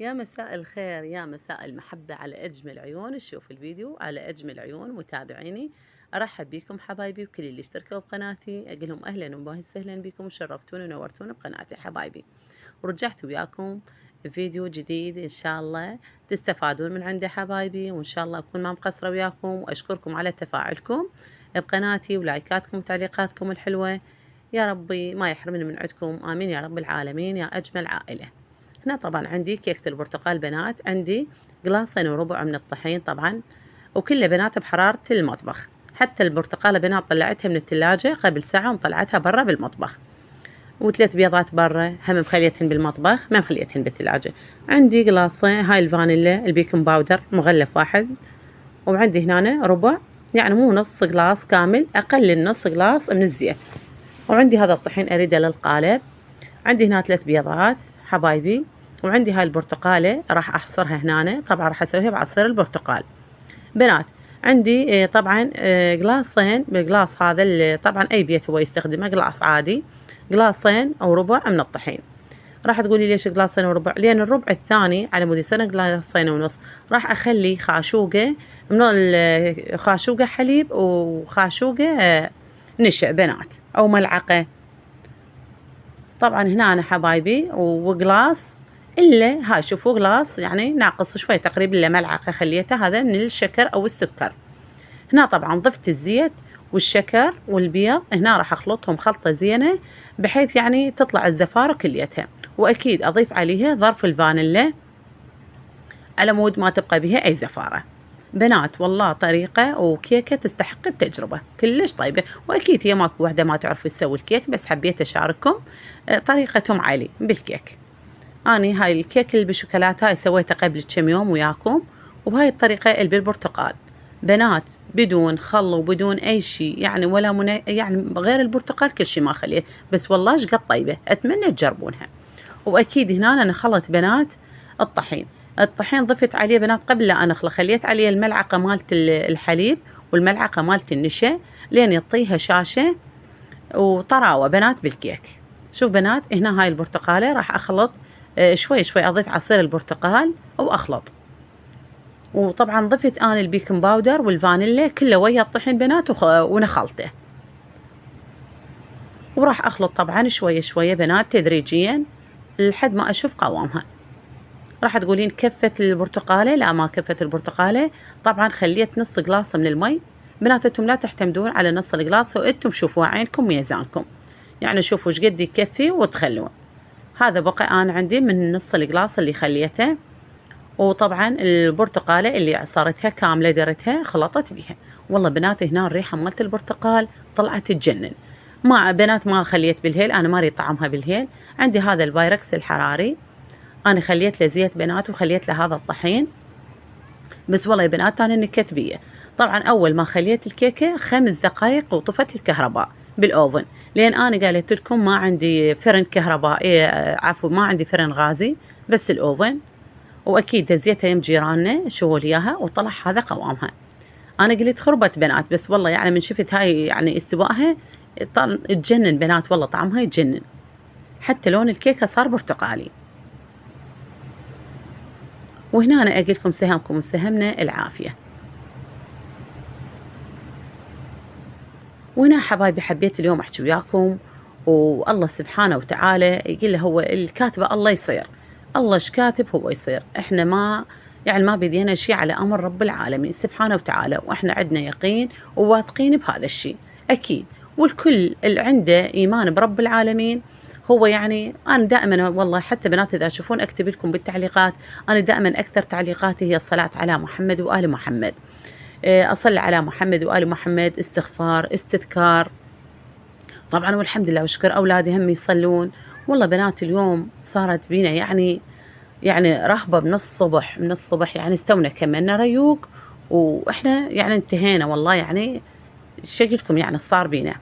يا مساء الخير، يا مساء المحبة على أجمل عيون تشوف الفيديو، على أجمل عيون متابعيني. أرحب بكم حبايبي وكل اللي اشتركوا بقناتي، أقول لهم أهلا وسهلا بكم وشرفتوني ونورتوني بقناتي حبايبي. ورجعت وياكم فيديو جديد إن شاء الله تستفادون من عنده حبايبي، وإن شاء الله أكون ما مقصرة وياكم، وأشكركم على تفاعلكم بقناتي ولايكاتكم وتعليقاتكم الحلوة. يا ربي ما يحرمني من عندكم، آمين يا رب العالمين يا أجمل عائلة. هنا طبعا عندي كيكة البرتقال بنات، عندي قلاصين وربع من الطحين طبعا، وكله بنات بحرارة المطبخ. حتى البرتقالة بنات طلعتها من الثلاجة قبل ساعة وطلعتها برا بالمطبخ، وثلاث بيضات برا هم مخليتهن بالمطبخ ما مخليتهن بالثلاجة. عندي قلاصين هاي الفانيلا البيكنج باودر مغلف واحد، وعندي هنا ربع، يعني مو نص قلاص كامل، أقل النص قلاص من الزيت. وعندي هذا الطحين أريده للقالب. عندي هنا 3 بيضات حبايبي، وعندي هاي البرتقالة راح أحصرها هنا، طبعا راح أسويها بعصير البرتقال بنات. عندي طبعا قلاصين بالقلاص هذا اللي طبعا أي بيت هو يستخدمه، قلاص عادي، قلاصين أو ربع من الطحين. راح تقولي ليش قلاصين وربع؟ لأن الربع الثاني على مود يصير قلاصين ونص، راح أخلي خاشوقة من خاشوقة حليب وخاشوقة نشا بنات أو ملعقة. طبعا هنا أنا حبايبي وقلاص، إلا هاي شوفوا قلاص يعني ناقص شوي تقريبا إلا ملعقة خليته، هذا من الشكر أو السكر. هنا طبعا ضفت الزيت والشكر والبيض، هنا راح أخلطهم خلطة زينة بحيث يعني تطلع الزفارة كليتها. وأكيد أضيف عليها ظرف الفانيلا على مود ما تبقى بها أي زفارة. بنات والله طريقة وكيكة تستحق التجربة، كلش طيبة، وأكيد هي ماكو وحدة ما تعرف تسوي الكيك، بس حبيت أشارككم طريقتهم علي بالكيك. أني هاي الكيك اللي بالشوكولاتة هاي سويتها قبل كم يوم وياكم، وبهاي الطريقة اللي بالبرتقال بنات، بدون خل وبدون أي شيء يعني، ولا يعني غير البرتقال كل شيء ما خليت، بس والله شقد طيبة، أتمنى تجربونها. وأكيد هنا أنا خلط بنات الطحين. الطحين ضفت عليه بنات قبل لا أنخله، خليت عليه الملعقة مالت الحليب والملعقة مالت النشا لين يعطيها شاشة وطراوة بنات بالكيك. شوف بنات هنا هاي البرتقالة راح أخلط شوي شوي، أضيف عصير البرتقال وأخلط. وطبعا ضفت أنا البيكنج باودر والفانيلا كله ويا الطحين بنات ونخلته، وراح أخلط طبعا شوية شوية بنات تدريجيا لحد ما أشوف قوامها. راح تقولين كفت البرتقالة؟ لا ما كفت البرتقالة، طبعا خليت نص قلاص من المي. بناتكم لا تعتمدون على نص القلاص، وانتم شوفوا عينكم ميزانكم، يعني شوفوا ايش قد يكفي وتخلون. هذا بقى انا عندي من نص القلاص اللي خليته. وطبعا البرتقالة اللي عصرتها كاملة درتها خلطت بيها. والله بنات هنا الريحة مالت البرتقال طلعت تجنن. ما بنات ما خليت بالهيل، انا ما اريد طعمها بالهيل. عندي هذا الفايركس الحراري، أنا خليت له زيت بنات وخليت له هذا الطحين، بس والله يا بنات أنا نكت بيه. طبعا أول ما خليت الكيكة 5 دقايق وطفت الكهرباء بالأوفن، لأن أنا قالت لكم ما عندي فرن كهربائي، عفوا ما عندي فرن غازي، بس الأوفن. وأكيد دزيتها يم جيراننا شو إياها وطلع هذا قوامها. أنا قلت خربت بنات، بس والله يعني من شفت هاي يعني استوائها تجنن بنات، والله طعمها يتجنن، حتى لون الكيكة صار برتقالي. وهنا أنا أقول لكم سهمكم وسهمنا العافية. وهنا حبايبي حبيت اليوم أحكي وياكم، والله سبحانه وتعالى يقول له هو الكاتبة الله يصير، الله ايش كاتب هو يصير. احنا ما يعني ما بدينا شيء على أمر رب العالمين سبحانه وتعالى، واحنا عندنا يقين وواثقين بهذا الشيء أكيد. والكل اللي عنده إيمان برب العالمين هو يعني، أنا دائما والله حتى بنات إذا تشوفون أكتب لكم بالتعليقات، أنا دائما أكثر تعليقاتي هي الصلاة على محمد وآل محمد، أصلي على محمد وآل محمد، استغفار استذكار طبعا، والحمد لله والشكر أولادي هم يصلون. والله بنات اليوم صارت بينا يعني رهبة من الصبح، من الصبح يعني استونا كملنا ريوق، وإحنا يعني انتهينا والله يعني شقلكم يعني صار بينا.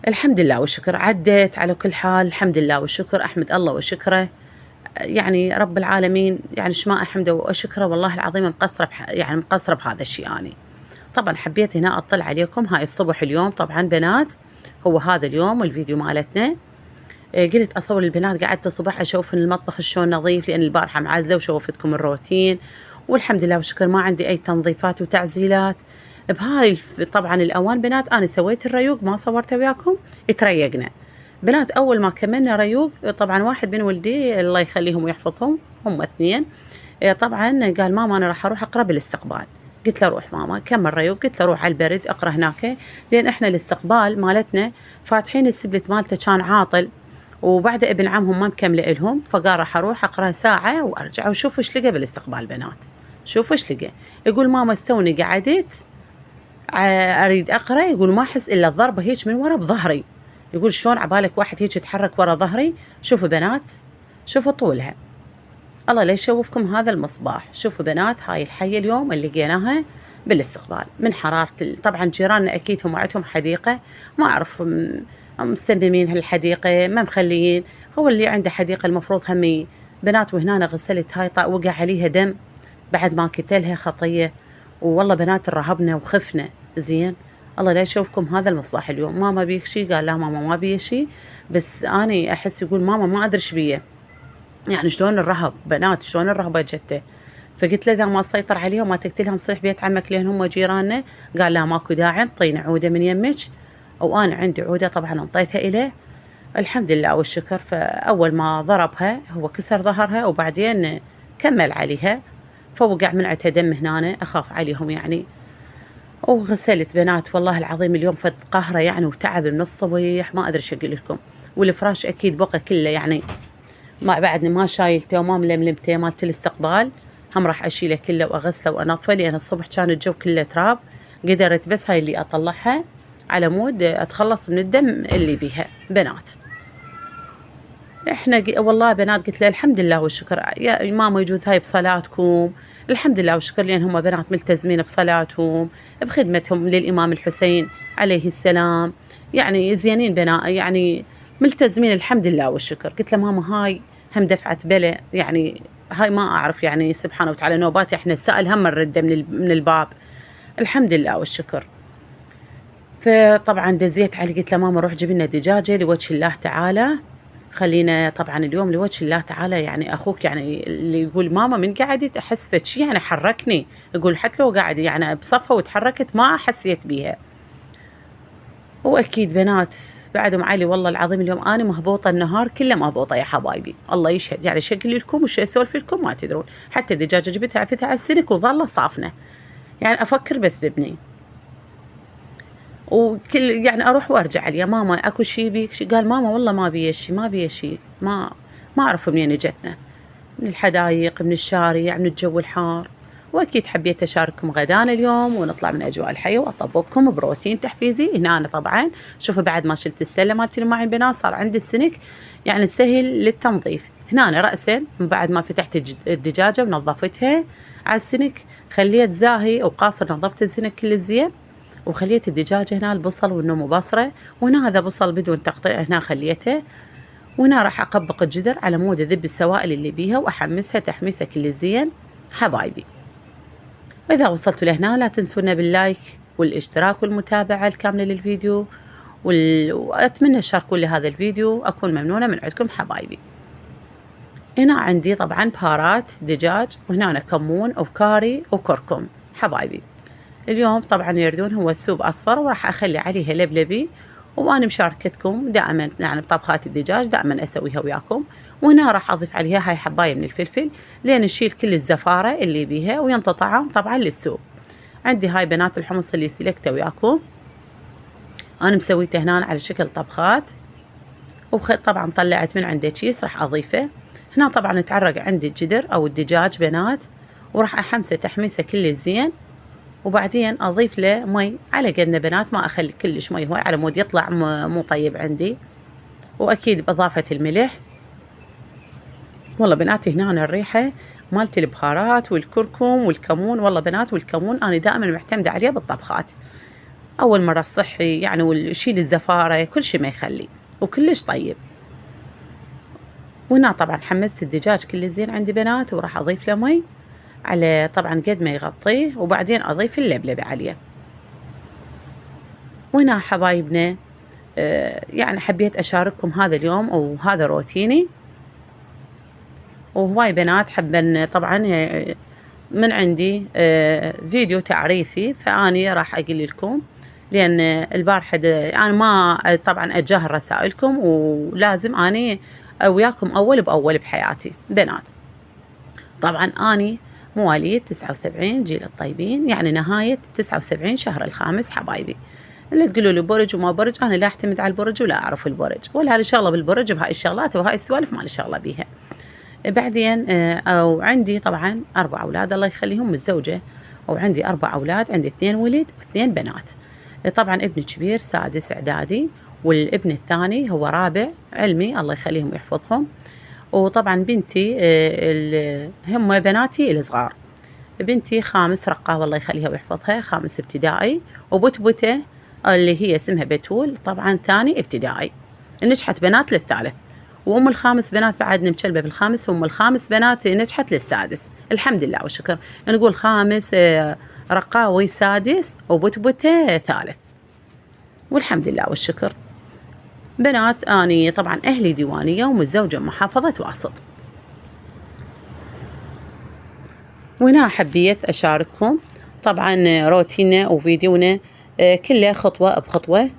الحمد لله والشكر عدت على كل حال، الحمد لله والشكر، أحمد الله وشكره يعني رب العالمين، يعني شما أحمده وأشكره والله العظيم مقصرة يعني مقصرة بهذا الشيء. يعني طبعا حبيت هنا أطلع عليكم هاي الصبح اليوم طبعا بنات، هو هذا اليوم الفيديو مالتنا. قلت أصور البنات، قعدت الصبح أشوف المطبخ شلون نظيف، لأن البارحة معزة وشوفتكم الروتين، والحمد لله والشكر ما عندي أي تنظيفات وتعزيلات. بهاي طبعًا الأوان بنات أنا سويت الريوق ما صورته وياكم، تريقنا. بنات أول ما كملنا ريوق طبعًا واحد من ولدي الله يخليهم ويحفظهم، هم 2، طبعًا قال: "ماما أنا راح أروح أقرا بالاستقبال." قلت له: "روح ماما كمل ريوق." قلت له: "روح على البرد أقرا هناك." لأن إحنا الاستقبال مالتنا فاتحين السبلت مالته كان عاطل، وبعده ابن عمهم ما مكملة إلهم، فقال راح أروح أقرا ساعة وأرجع. وشوفوا إيش لقى بالاستقبال بنات، شوفوا إيش لقى. يقول: "ماما استوني قعدت أريد أقرا." يقول: "ما أحس إلا الضربة هيك من ورا بظهري." يقول: "شلون عبالك واحد هيك يتحرك ورا ظهري؟" شوفوا بنات، شوفوا طولها. الله لا يشوفكم هذا المصباح. شوفوا بنات هاي الحية اليوم اللي لقيناها بالاستقبال من حرارة طبعًا جيراننا أكيد هم عندهم حديقة، ما أعرف مسممين هالحديقة ما مخليين، هو اللي عنده حديقة المفروض هم بنات. وهنا غسلت هاي وقع عليها دم بعد ما كتلها خطية، والله بنات رهبنا وخفنا. زين، الله لا يشوفكم هذا المصباح اليوم. "ماما بيك شي؟" قال: "لا ماما ما بيه شي، بس أني أحس." يقول: "ماما ما أدري إيش بيه." يعني شلون الرهب بنات، شلون الرهبة جته. فقلت له: "إذا ما تسيطر عليها وما تقتلها نصيح بيت عمك لأن هم جيراننا." قال: "لا ماكو داعي، انطينا عودة من يمك." وأنا عندي عودة طبعًا انطيتها إليه، الحمد لله والشكر. فأول ما ضربها هو كسر ظهرها وبعدين كمل عليها، فوقع من عندها دم هنا، أخاف عليهم يعني. وغسلت بنات والله العظيم اليوم فد قهرة يعني وتعب من الصبيح ما أدري إيش أقول لكم. والفراش أكيد بقى كله يعني ما بعدني ما شايلته وما ململمته مالت الاستقبال، هم راح أشيله كله وأغسله وأنظفه لأن الصبح كان الجو كله تراب. قدرت بس هاي اللي أطلعها على مود أتخلص من الدم اللي بيها بنات. إحنا والله بنات قلت له: "الحمد لله والشكر يا ماما يجوز هاي بصلاتكم." الحمد لله والشكر لأن هم بنات ملتزمين بصلاتهم بخدمتهم للإمام الحسين عليه السلام، يعني زينين يعني ملتزمين الحمد لله والشكر. قلت له: "ماما هاي هم دفعة بلا يعني هاي ما أعرف يعني سبحانه وتعالى نوبات إحنا السائل هم نرده من الباب." الحمد لله والشكر. فطبعًا دزيت عليه قلت له: "ماما روح جيب لنا دجاجة لوجه الله تعالى، خلينا طبعًا اليوم لوجه الله تعالى." يعني أخوك يعني اللي يقول: "ماما من قعدت أحس فد شي يعني حركني." يقول: "حتى لو قاعد يعني بصفها وتحركت ما حسيت بيها." وأكيد بنات بعدهم علي والله العظيم اليوم أنا مهبوطة، النهار كله مهبوطة يا حبايبي، الله يشهد يعني شو أقول لكم وشو أسولف لكم ما تدرون. حتى الدجاجة جبتها عفتها على السنك وظلة صافنة، يعني أفكر بس بابني. وكل يعني أروح وأرجع عليه: "ماما أكو شي بيك شي؟" قال: "ماما والله ما بيه شي، ما بيه شي." ما أعرف منين إجتنا، من الحدايق، من الشارع، من الجو الحار. وأكيد حبيت أشارككم غدانا اليوم ونطلع من أجواء الحي وأطبقكم بروتين تحفيزي. هنا أنا طبعًا شوفوا بعد ما شلت السلة مالتي مع البنات صار عندي السنك يعني سهل للتنظيف. هنا أنا رأسًا من بعد ما فتحت الدجاجة ونظفتها على السنك خليت زاهي وقاصر نظفت السنك كل زين، وخليت الدجاجة هنا البصل والنمو بصرة، وهنا هذا بصل بدون تقطيع هنا خليته. وهنا راح أطبق الجدر على مود أذب السوائل اللي بيها وأحمسها تحميسة كل زين حبايبي. وإذا وصلتوا لهنا لا تنسونا باللايك والاشتراك والمتابعة الكاملة للفيديو وأتمنى تشاركوا لي هذا الفيديو، أكون ممنونة من عندكم حبايبي. هنا عندي طبعا بهارات دجاج، وهنا أنا كمون وكاري وكركم حبايبي. اليوم طبعا يردون هو السوب أصفر وراح أخلي عليها لبلبي، وأنا مشاركتكم دائما يعني بطبخات الدجاج دائما أسويها وياكم. وهنا راح أضيف عليها هاي حباية من الفلفل لين نشيل كل الزفارة اللي بيها وينطى طعم طبعا للسوب. عندي هاي بنات الحمص اللي سلكته وياكم، أنا مسويته هنا على شكل طبخات، طبعا طلعت من عنده كيس راح أضيفه. هنا طبعا تعرق عندي الجدر أو الدجاج بنات وراح أحمسه تحميسه كل زين، وبعدين أضيف له مي على قدنا بنات، ما أخلي كلش مي هواي على مود يطلع مو طيب عندي. وأكيد بإضافة الملح. والله بناتي هنا الريحة مالت البهارات والكركم والكمون، والله بنات والكمون أنا دائما معتمدة عليه بالطبخات، أول مرة صحي يعني ويشيل الزفارة كل شي ما يخلي وكلش طيب. وهنا طبعا حمست الدجاج كل زين عندي بنات وراح أضيف له مي على طبعا قد ما يغطيه، وبعدين أضيف اللبلبة عليه. وهنا حبايبنا يعني حبيت أشارككم هذا اليوم وهذا روتيني. وهواي بنات حبن طبعا من عندي فيديو تعريفي، فأني راح أقول لكم، لأن البارحة أنا ما طبعا أتجاهل رسائلكم، ولازم أني وياكم أول بأول بحياتي بنات. طبعا أني مواليد 79 جيل الطيبين، يعني نهاية 79 شهر الخامس حبايبي. اللي تقولوا لي برج وما برج، أنا لا أعتمد على البرج ولا أعرف البرج ولا هاي الشغلة بالبرج، بهاي الشغلات وهاي السوالف ما لي شغلة بيها. بعدين أو عندي طبعا 4 أولاد الله يخليهم، متزوجة وعندي 4 أولاد، عندي 2 ولد و2 بنات. طبعا ابني كبير سادس إعدادي، والابن الثاني هو رابع علمي الله يخليهم ويحفظهم. وطبعا بنتي هم بناتي الصغار، بنتي خامس رقاه والله يخليها ويحفظها، خامس ابتدائي، وبتبته اللي هي اسمها بتول طبعا ثاني ابتدائي. نجحت بنات للثالث، وأم الخامس بنات بعد مشلبة بالخامس، وأم الخامس بنات نجحت للسادس. الحمد لله والشكر. نقول خامس رقاوي سادس، وبتبته ثالث، والحمد لله والشكر. بنات أني طبعا أهلي ديوانية ومتزوجة محافظة واسط. وهنا حبيت أشارككم طبعا روتيننا وفيديونا كله خطوة بخطوة.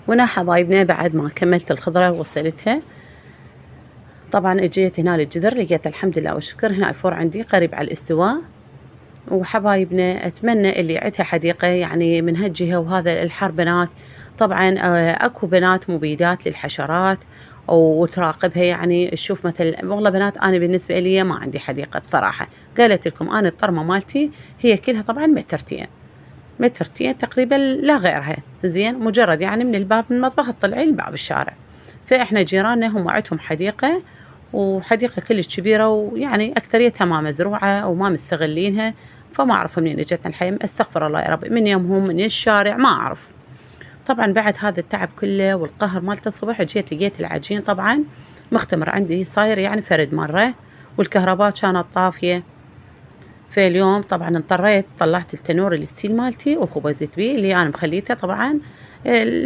وهنا حبايبنا بعد ما كملت الخضرة ووصلتها، طبعا اجيت هنا للجذر، لقيت الحمد لله والشكر هنا الفور عندي قريب على الاستواء. وحبايبنا اتمنى اللي عندها حديقة يعني من هالجهة وهذا الحر بنات، طبعا اكو بنات مبيدات للحشرات وتراقبها، يعني تشوف مثل والله بنات انا بالنسبة لي ما عندي حديقة بصراحة. قالت لكم انا الطرمة مالتي هي كلها طبعا مترتين تقريبا لا غيرها، زين، مجرد يعني من الباب من المطبخ تطلعين لباب الشارع. فاحنا جيراننا هم عندهم حديقة، وحديقة كلش كبيرة، ويعني أكثريتها ما مزروعة وما مستغلينها، فما أعرف منين اجتنا الحياة، استغفر الله يا رب، من يومهم من الشارع ما أعرف. طبعا بعد هذا التعب كله والقهر مالته الصبح جيت لقيت العجين طبعا مختمر عندي صاير يعني فرد مرة، والكهرباء كانت طافية. فاليوم طبعا اضطريت طلعت التنور الستيل مالتي وخبزت بيه اللي أنا مخليته طبعا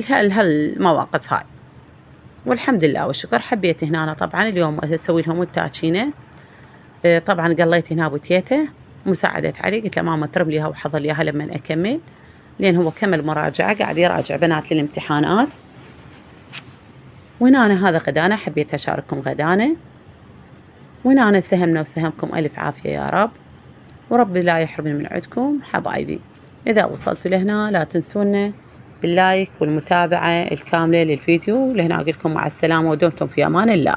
هالمواقف هاي، والحمد لله والشكر. حبيت هنا أنا طبعا اليوم أسوي لهم التاكينة. طبعا قليت هنا بوتيته مساعدة علي، قلت له ماما ترم ليها وحضر ليها لما أكمل، لأن هو كمل مراجعة قاعد يراجع بنات للامتحانات. وهنا أنا هذا غدانا، حبيت أشارككم غدانا. وهنا أنا سهمنا وسهمكم ألف عافية يا رب، وربي لا يحرمني من عندكم حبايبي. إذا وصلتوا لهنا لا تنسونا باللايك والمتابعة الكاملة للفيديو. لهنا أقول لكم مع السلامة ودمتم في أمان الله.